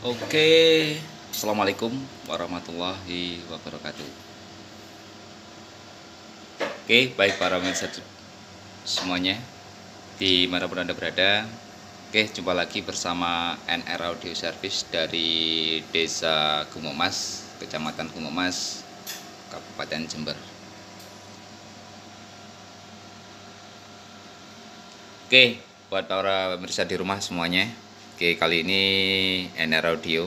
Oke, assalamualaikum warahmatullahi wabarakatuh. Oke, baik para pemirsa semuanya, dimanapun Anda berada. Oke, jumpa lagi bersama NR Audio Service dari Desa Gumomas, Kecamatan Gumomas, Kabupaten Jember. Oke, buat para pemirsa di rumah semuanya. Oke, kali ini NR Audio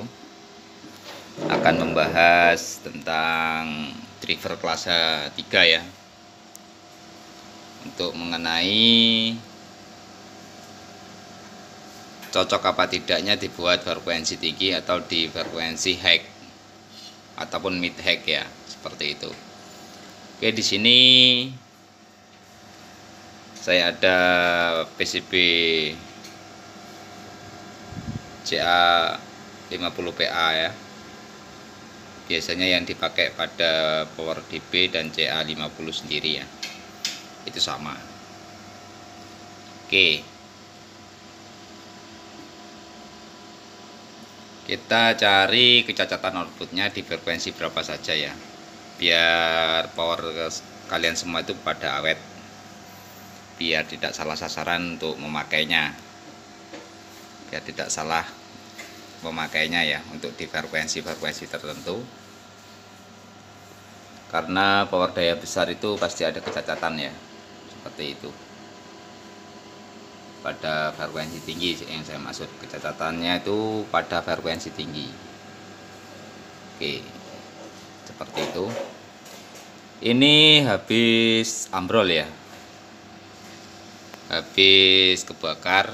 akan membahas tentang driver kelas 3 ya, untuk mengenai cocok apa tidaknya dibuat frekuensi tinggi atau di frekuensi high ataupun mid high ya, seperti itu. Oke, di sini saya ada PCB CA 50PA ya. Biasanya yang dipakai pada Power DB dan CA 50 sendiri ya. Itu sama. Oke. Kita cari kecacatan outputnya di frekuensi berapa saja ya, biar power kalian semua itu pada awet, biar tidak salah sasaran untuk memakainya, biar tidak salah memakainya ya untuk di frekuensi tertentu, karena power daya besar itu pasti ada kecacatan ya, seperti itu. Pada frekuensi tinggi yang saya maksud, kecacatannya itu pada frekuensi tinggi. Oke, seperti itu. Ini habis ambrol ya, habis kebakar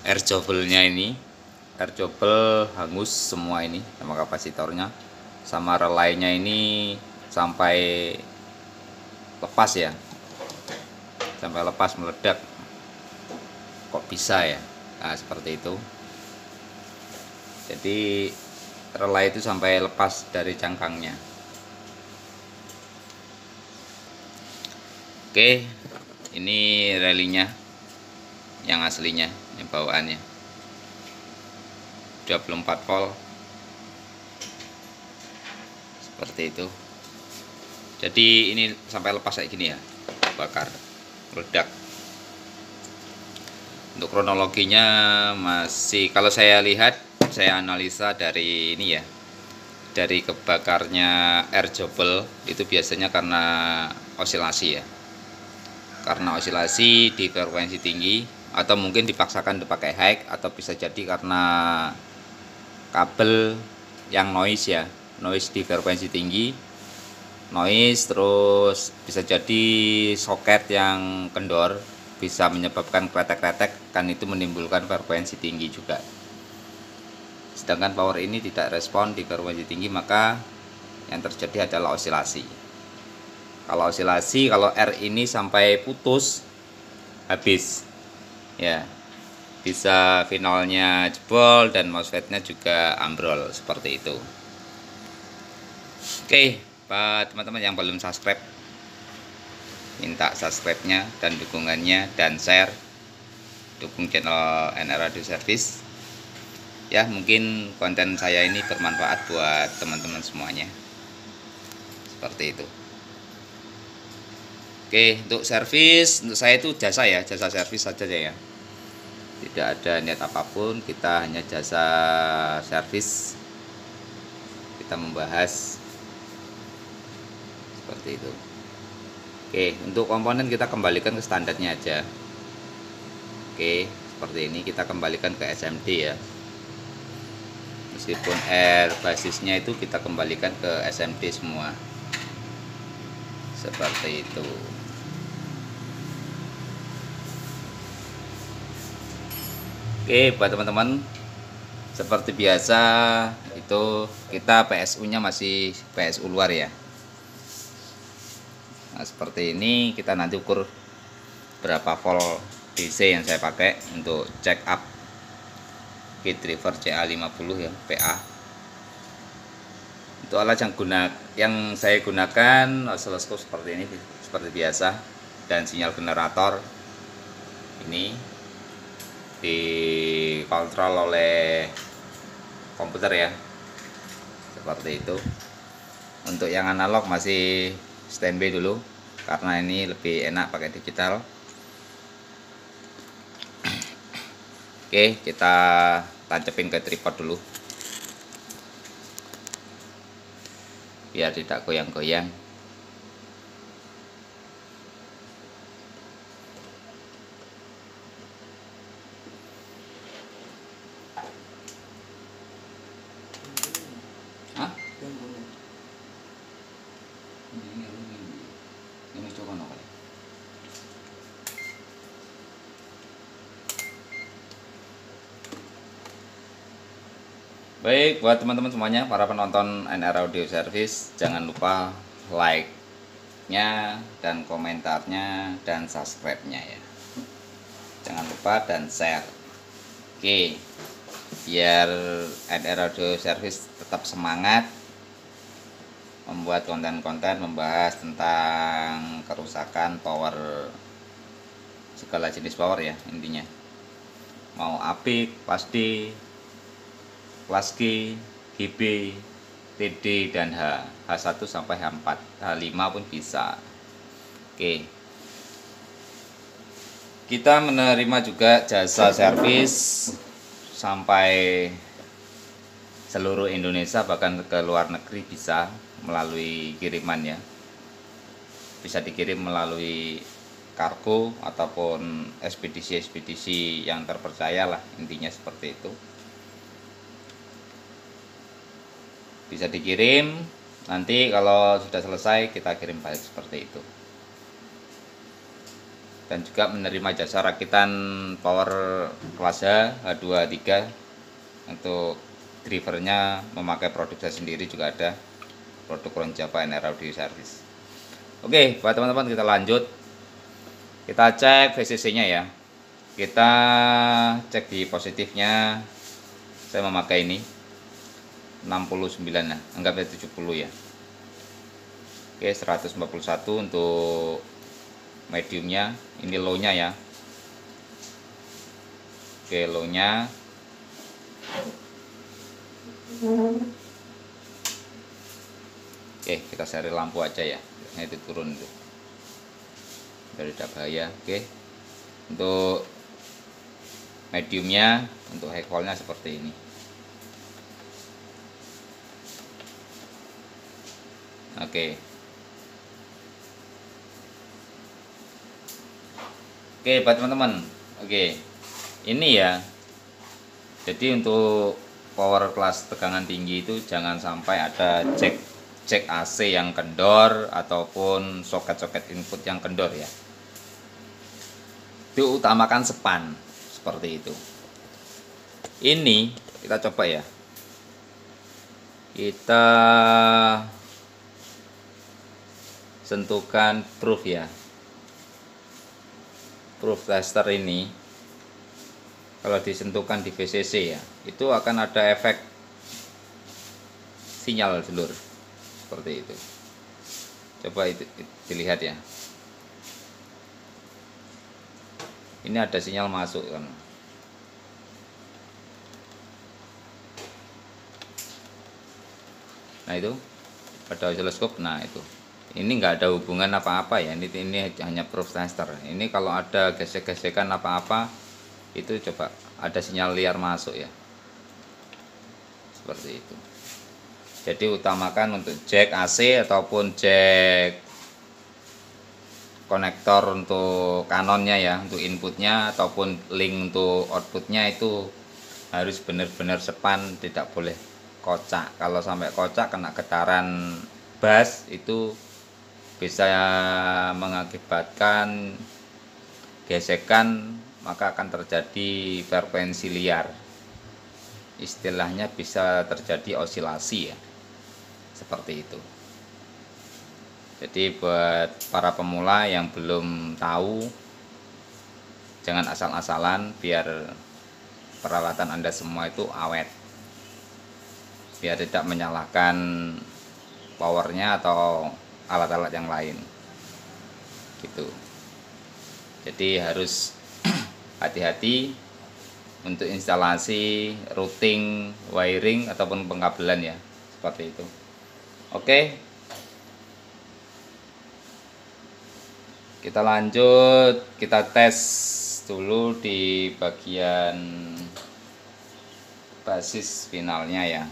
air jobelnya ini, air jobel hangus semua ini sama kapasitornya, sama relaynya ini sampai lepas ya, sampai lepas meledak. Kok bisa ya? Nah, seperti itu. Jadi relay itu sampai lepas dari cangkangnya. Oke, ini relinya yang aslinya, yang bawaannya 24 volt seperti itu. Jadi ini sampai lepas kayak gini ya, bakar, meledak. Untuk kronologinya masih, kalau saya lihat, saya analisa dari ini ya, dari kebakarnya air jobel itu biasanya karena osilasi ya, karena osilasi di frekuensi tinggi, atau mungkin dipaksakan dipakai high, atau bisa jadi karena kabel yang noise ya, noise di frekuensi tinggi, noise, terus bisa jadi soket yang kendor, bisa menyebabkan kretek-kretek, kan itu menimbulkan frekuensi tinggi juga. Sedangkan power ini tidak respon di frekuensi tinggi, maka yang terjadi adalah osilasi. Kalau osilasi, kalau R ini sampai putus, habis ya, bisa finalnya jebol dan MOSFET-nya juga ambrol, seperti itu. Oke, buat teman-teman yang belum subscribe, minta subscribe-nya dan dukungannya, dan share, dukung channel NR Audio Service ya. Mungkin konten saya ini bermanfaat buat teman-teman semuanya, seperti itu. Oke, untuk servis, untuk saya itu jasa ya, jasa servis saja ya, tidak ada niat apapun, kita hanya jasa servis, kita membahas seperti itu. Oke, untuk komponen kita kembalikan ke standarnya aja. Oke, seperti ini, kita kembalikan ke SMD ya, meskipun R basisnya itu kita kembalikan ke SMD semua, seperti itu. Oke, buat teman-teman, seperti biasa itu kita PSU nya masih PSU luar ya. Nah, seperti ini kita nanti ukur berapa volt DC yang saya pakai untuk check up kit driver CA50 ya, PA. Untuk alat yang saya gunakan oscilloscope seperti ini, seperti biasa, dan sinyal generator ini dikontrol oleh komputer ya, seperti itu. Untuk yang analog masih standby dulu karena ini lebih enak pakai digital. Oke, kita tancepin ke tripod dulu biar tidak goyang-goyang. Hah? Baik, buat teman-teman semuanya, para penonton NR Audio Service, jangan lupa like-nya dan komentarnya dan subscribe-nya ya. Jangan lupa dan share. Oke, biar NR Audio Service tetap semangat membuat konten-konten membahas tentang kerusakan power, segala jenis power ya intinya. Mau apik, plastik, kelas G, GB, TD, dan H. H1 sampai H4, H5 pun bisa. Oke. Kita menerima juga jasa servis sampai seluruh Indonesia, bahkan ke luar negeri bisa melalui kiriman ya. Bisa dikirim melalui kargo ataupun ekspedisi-ekspedisi yang terpercaya lah, intinya seperti itu. Bisa dikirim, nanti kalau sudah selesai kita kirim balik seperti itu. Dan juga menerima jasa rakitan power kelas H, H2, H3 untuk drivernya memakai produk saya sendiri juga ada, produk Ronjapa NR Audio Service. Oke, buat teman-teman kita lanjut. Kita cek VCC nya ya. Kita cek di positifnya. Saya memakai ini 69 lah, anggapnya 70 ya. Oke, 141 untuk mediumnya, ini low-nya ya. Oke, low-nya. Oke, kita seri lampu aja ya. Nah, itu turun tuh. Biar tidak bahaya. Oke. Untuk mediumnya, untuk high wall-nya seperti ini. Oke. Oke, buat teman-teman. Oke. Ini ya. Jadi untuk power kelas tegangan tinggi itu jangan sampai ada cek AC yang kendor ataupun soket-soket input yang kendor ya. Itu utamakan sepan seperti itu. Ini kita coba ya. Kita sentuhkan proof ya, proof tester ini kalau disentuhkan di VCC ya, itu akan ada efek sinyal dulur seperti itu. Coba itu dilihat ya, ini ada sinyal masuk kan. Nah itu pada oscilloscope. Nah itu ini nggak ada hubungan apa-apa ya, ini hanya proof tester. Ini kalau ada gesek-gesekan apa-apa itu coba ada sinyal liar masuk ya, seperti itu. Jadi utamakan untuk jack AC ataupun jack konektor untuk kanonnya ya, untuk inputnya ataupun link untuk outputnya itu harus benar-benar sepan, tidak boleh kocak. Kalau sampai kocak kena getaran bass itu bisa mengakibatkan gesekan, maka akan terjadi frekuensi liar. Istilahnya bisa terjadi osilasi ya, seperti itu. Jadi buat para pemula yang belum tahu, jangan asal-asalan, biar peralatan Anda semua itu awet, biar tidak menyalahkan powernya atau alat-alat yang lain gitu. Jadi harus hati-hati untuk instalasi, routing, wiring ataupun pengkabelan ya, seperti itu. Oke, kita lanjut, kita tes dulu di bagian basis finalnya ya.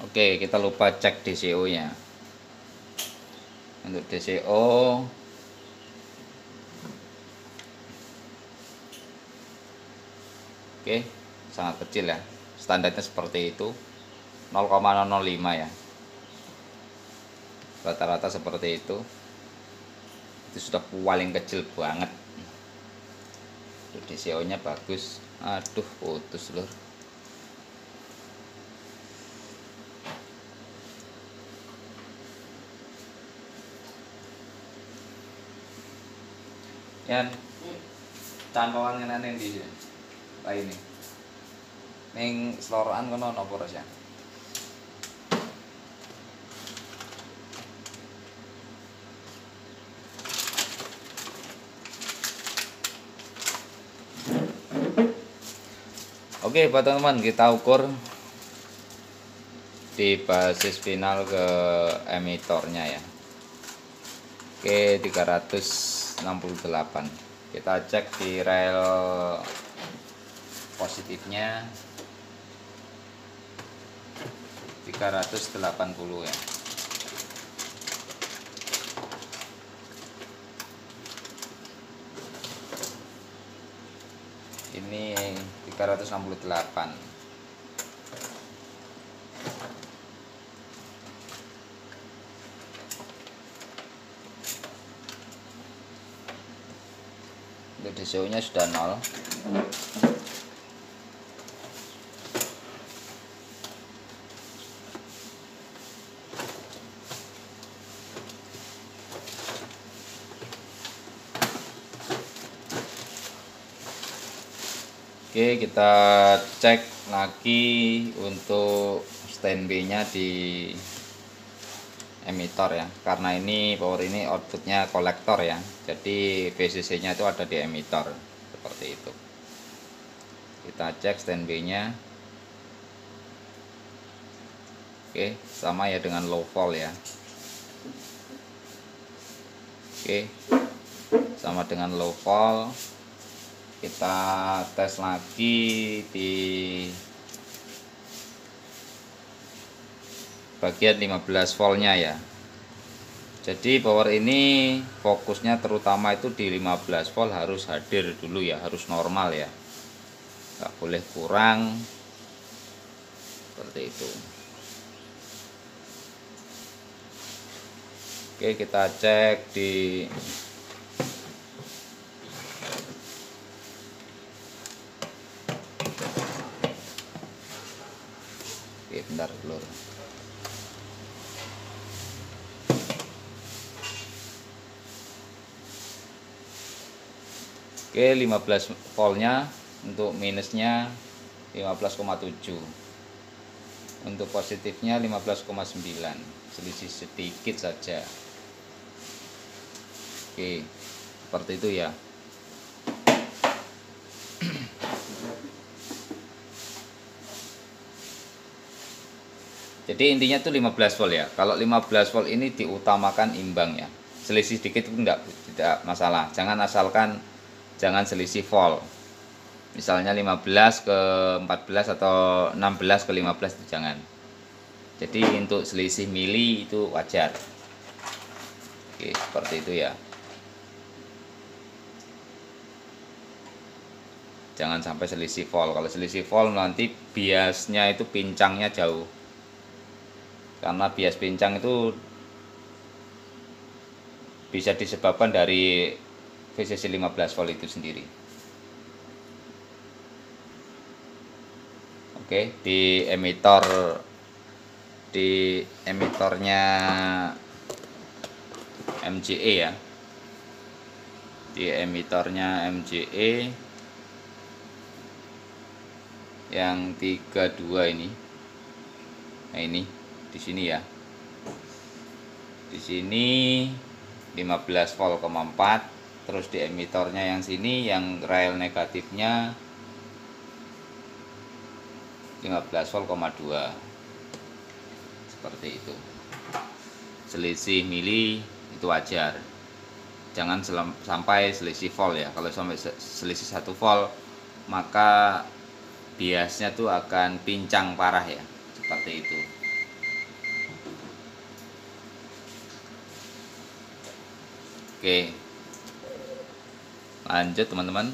Oke, kita lupa cek DCO nya. Untuk DCO oke, sangat kecil ya, standarnya seperti itu, 0,005 ya, rata-rata seperti itu sudah paling kecil banget. DCO nya bagus. Aduh, putus lur. Yan, cantokan ngene di sini. Lah ini. Ning selorokan kono napa ras ya? Oke, Pak teman-teman, kita ukur di basis final ke emitornya ya. Oke, 368. Kita cek di rel positifnya 380 ya. Ini 368. Untuk DCO nya sudah 0. Oke, kita cek lagi untuk standby nya di emitor ya, karena ini power ini outputnya kolektor ya, jadi VCC nya itu ada di emitor seperti itu. Kita cek standby nya. Oke, sama ya dengan low volt ya. Oke, sama dengan low volt. Kita tes lagi di bagian 15 voltnya ya. Jadi power ini fokusnya terutama itu di 15 volt harus hadir dulu ya, harus normal ya, nggak boleh kurang seperti itu. Oke, kita cek di bentar dulu. Oke, 15 voltnya untuk minusnya 15,7, untuk positifnya 15,9, selisih sedikit saja. Oke, seperti itu ya. Jadi intinya tuh 15 volt ya. Kalau 15 volt ini diutamakan imbang ya. Selisih sedikit itu tidak masalah. Jangan selisih volt. Misalnya 15 ke 14 atau 16 ke 15 itu jangan. Jadi untuk selisih mili itu wajar. Oke, seperti itu ya. Jangan sampai selisih volt. Kalau selisih volt nanti biasnya itu pincangnya jauh. Karena bias pincang itu bisa disebabkan dari VCC 15 volt itu sendiri. Oke, di emitornya MJE ya. Di emitornya MJE yang 32 ini. Nah, ini di sini ya. Di sini 15 volt,4, terus di emitornya yang sini yang rail negatifnya 15 volt, 2 seperti itu. Selisih mili itu wajar, jangan sampai selisih volt ya. Kalau sampai selisih 1 volt maka biasnya tuh akan pincang parah ya, seperti itu. Oke, lanjut teman-teman.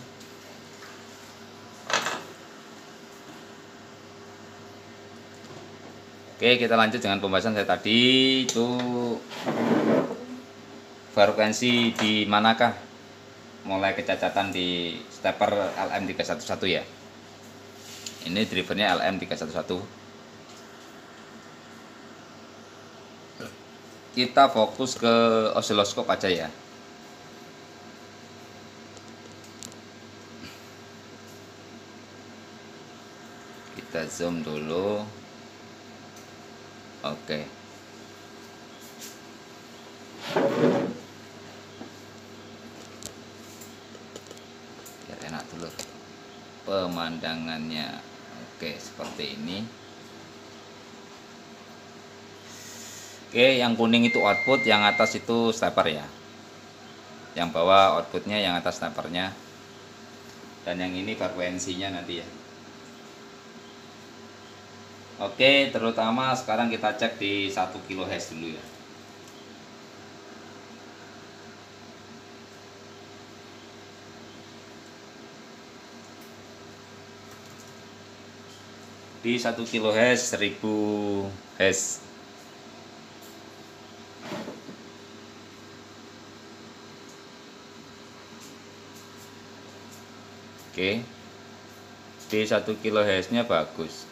Oke, kita lanjut dengan pembahasan saya tadi. Itu frekuensi di manakah mulai kecacatan di stepper LM311 ya. Ini drivernya LM311. Kita fokus ke osiloskop aja ya. Kita zoom dulu. Oke. Biar enak dulu pemandangannya. Oke, seperti ini. Oke, yang kuning itu output, yang atas itu stepper ya. Yang bawah outputnya, yang atas steppernya. Dan yang ini frekuensinya nanti ya. Oke, terutama sekarang kita cek di 1 kHz dulu ya. Di 1 kHz 1000 Hz. Oke, di 1 kHz nya bagus,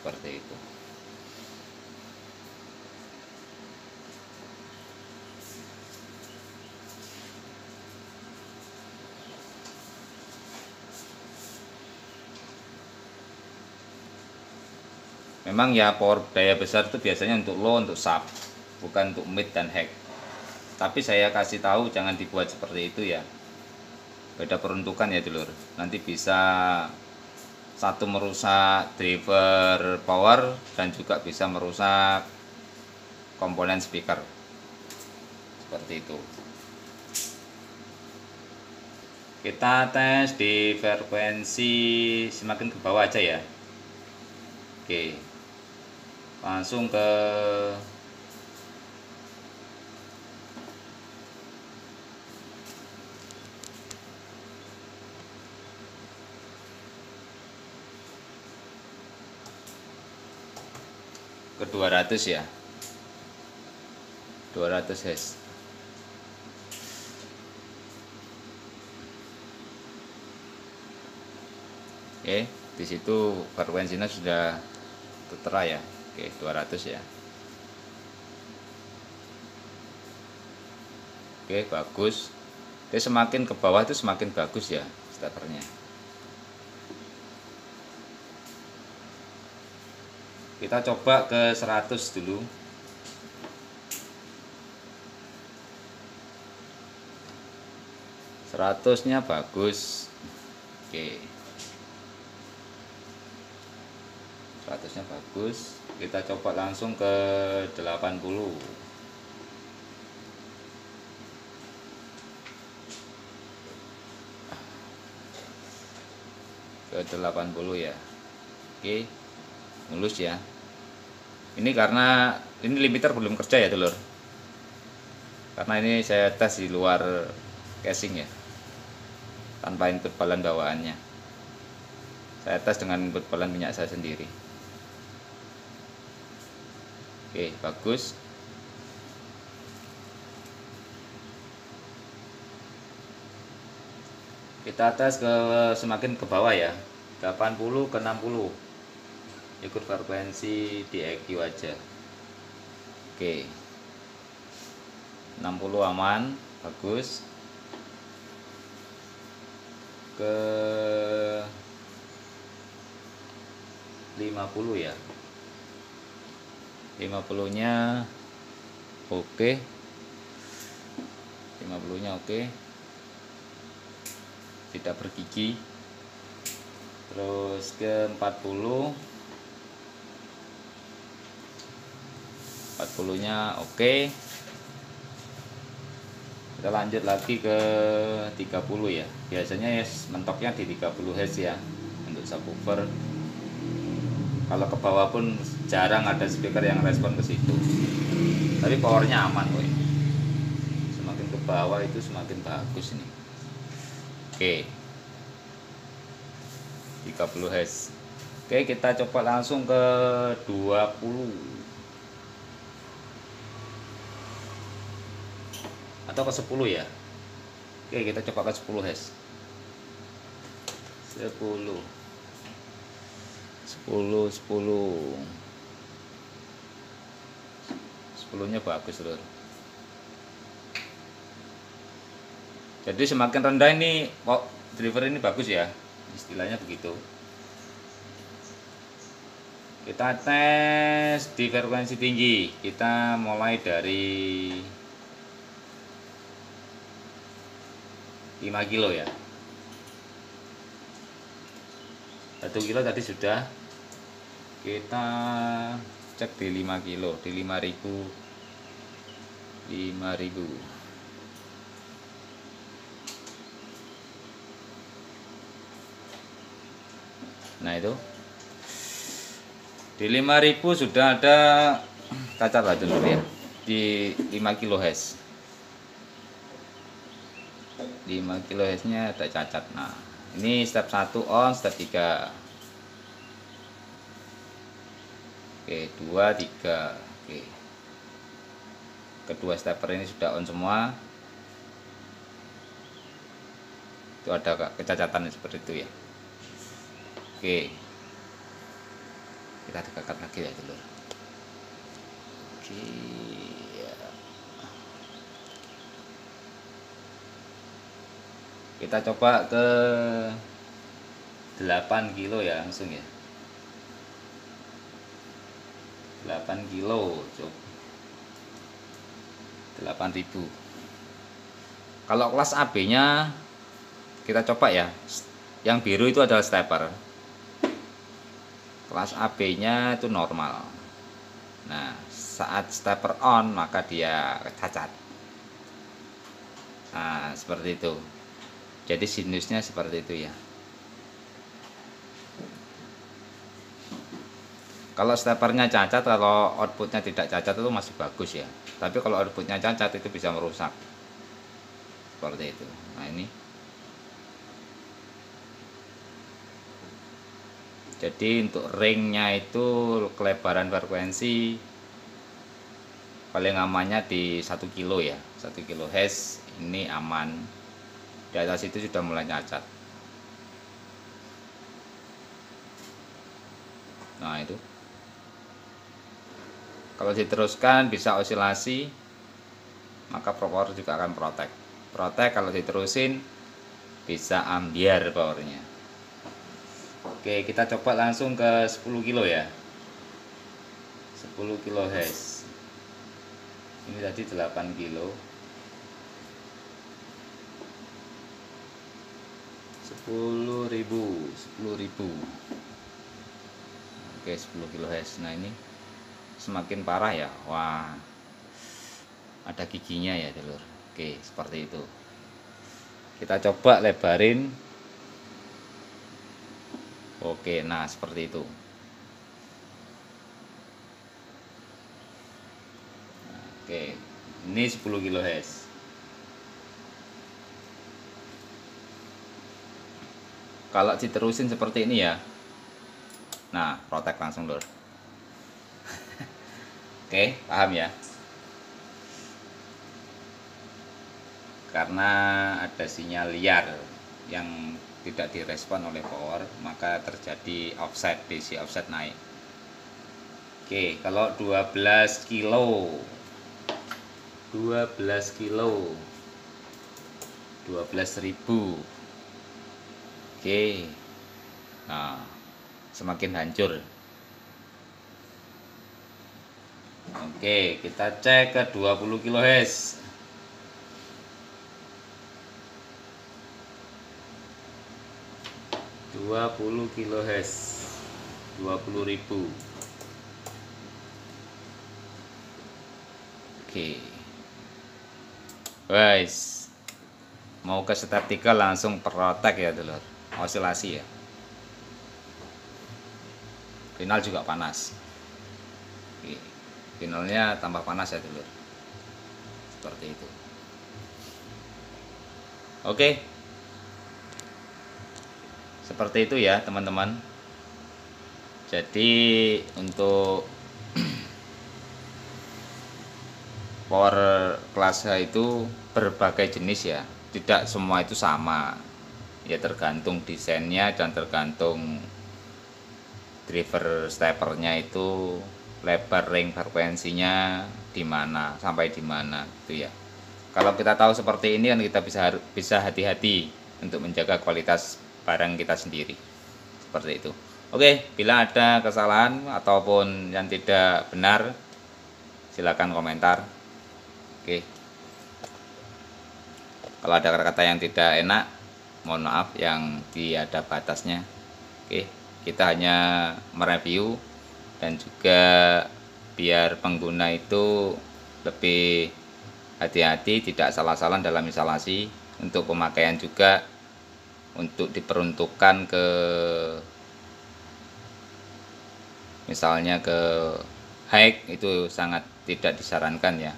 seperti itu. Memang ya power daya besar itu biasanya untuk low, untuk sub, bukan untuk mid dan high. Tapi saya kasih tahu jangan dibuat seperti itu ya. Beda peruntukan ya dulur. Nanti bisa satu merusak driver power dan juga bisa merusak komponen speaker. Seperti itu. Kita tes di frekuensi semakin ke bawah aja ya. Oke. Langsung ke ke 200 ya, 200 Hz. Oke, di situ frekuensinya sudah tertera ya. Oke, 200 ya. Oke, bagus. Oke, semakin ke bawah itu semakin bagus ya steppernya. Kita coba ke 100 dulu. Seratusnya bagus. Oke, 100-nya bagus. Kita coba langsung ke 80. Ke 80 ya. Oke, mulus ya. Ini karena ini limiter belum kerja ya dulur. Karena ini saya tes di luar casing ya, tanpa input balan bawaannya. Saya tes dengan input balan minyak saya sendiri. Oke, bagus. Kita tes ke semakin ke bawah ya, 80 ke 60. Ikut frekuensi di EQ aja. Oke, 60 aman, bagus. Ke 50 ya, 50 nya oke. 50-nya oke. Tidak bergigi. Terus ke 40-nya oke. Kita lanjut lagi ke 30 ya. Biasanya ya mentoknya di 30 Hz ya untuk subwoofer. Kalau ke bawah pun jarang ada speaker yang respon ke situ. Tapi powernya aman woy. Semakin ke bawah itu semakin bagus ini. Oke. 30 Hz. Oke, kita coba langsung ke 20 atau ke 10 ya. Oke, kita coba ke 10 Hz. 10 10-nya bagus lur. Jadi semakin rendah ini driver ini bagus ya, istilahnya begitu. Kita tes di frekuensi tinggi. Kita mulai dari 5 kilo ya. 1 kilo tadi sudah. Kita cek di 5 kilo, di 5000. Nah itu di 5000 sudah ada cacat lah dulu ya, di 5 kHz. 5 kHz nya ada cacat. Nah ini step 1 on, step 3. Oke, 2, 3. Oke, kedua stepper ini sudah on semua. Itu ada kecacatan seperti itu ya. Oke, kita dekat lagi ya dulu. Oke ya. Kita coba ke 8 kilo ya langsung ya. 8 kilo coba 8000. Kalau kelas AB nya kita coba ya, yang biru itu adalah stepper. Kelas AB nya itu normal. Nah saat stepper on maka dia cacat. Nah seperti itu. Jadi sinusnya seperti itu ya. Kalau steppernya cacat, kalau outputnya tidak cacat itu masih bagus ya. Tapi kalau outputnya cacat itu bisa merusak. Seperti itu. Nah ini. Jadi untuk ringnya itu kelebaran frekuensi paling amannya di 1 kilo ya. 1 kHz ini aman. Di atas itu sudah mulai cacat. Nah itu. Kalau diteruskan bisa osilasi, maka power juga akan protek. Kalau diterusin bisa ambiar powernya. Oke, kita coba langsung ke 10 kilo ya. 10 kHz. Ini tadi 8 kilo. 10.000. Oke, 10 kHz. Nah ini semakin parah ya. Wah, ada giginya ya dulur. Oke, seperti itu. Kita coba lebarin. Oke, nah seperti itu. Oke, ini 10 kHz. Kalau diterusin seperti ini ya, nah protek langsung lur. Oke, paham ya? Karena ada sinyal liar yang tidak direspon oleh power, maka terjadi offset, DC offset naik. Oke, kalau 12 kilo 12.000. Oke, nah semakin hancur. Oke, kita cek ke 20 kHz. 20 kHz 20.000. Oke guys, mau ke step 3 langsung protek ya dulur, oscilasi ya, final juga panas. Oke, finalnya tambah panas ya dulur, seperti itu. Oke, seperti itu ya teman-teman. Jadi untuk power kelas H itu berbagai jenis ya, tidak semua itu sama ya, tergantung desainnya dan tergantung driver steppernya itu lebar ring frekuensinya di mana sampai di mana itu ya. Kalau kita tahu seperti ini kan kita bisa hati-hati untuk menjaga kualitas barang kita sendiri, seperti itu. Oke, bila ada kesalahan ataupun yang tidak benar silakan komentar. Oke, kalau ada kata-kata yang tidak enak mohon maaf, yang tiada batasnya. Oke, kita hanya mereview dan juga biar pengguna itu lebih hati-hati, tidak salah-salah dalam instalasi. Untuk pemakaian juga untuk diperuntukkan ke misalnya ke high itu sangat tidak disarankan ya,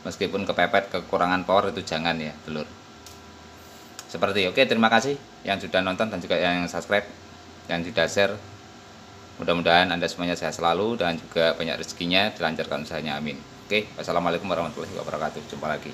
meskipun kepepet kekurangan power itu jangan ya dulur, seperti. Oke, terima kasih yang sudah nonton dan juga yang subscribe, yang sudah share. Mudah-mudahan Anda semuanya sehat selalu dan juga banyak rezekinya, dilancarkan usahanya, amin. Oke, wassalamualaikum warahmatullahi wabarakatuh, jumpa lagi.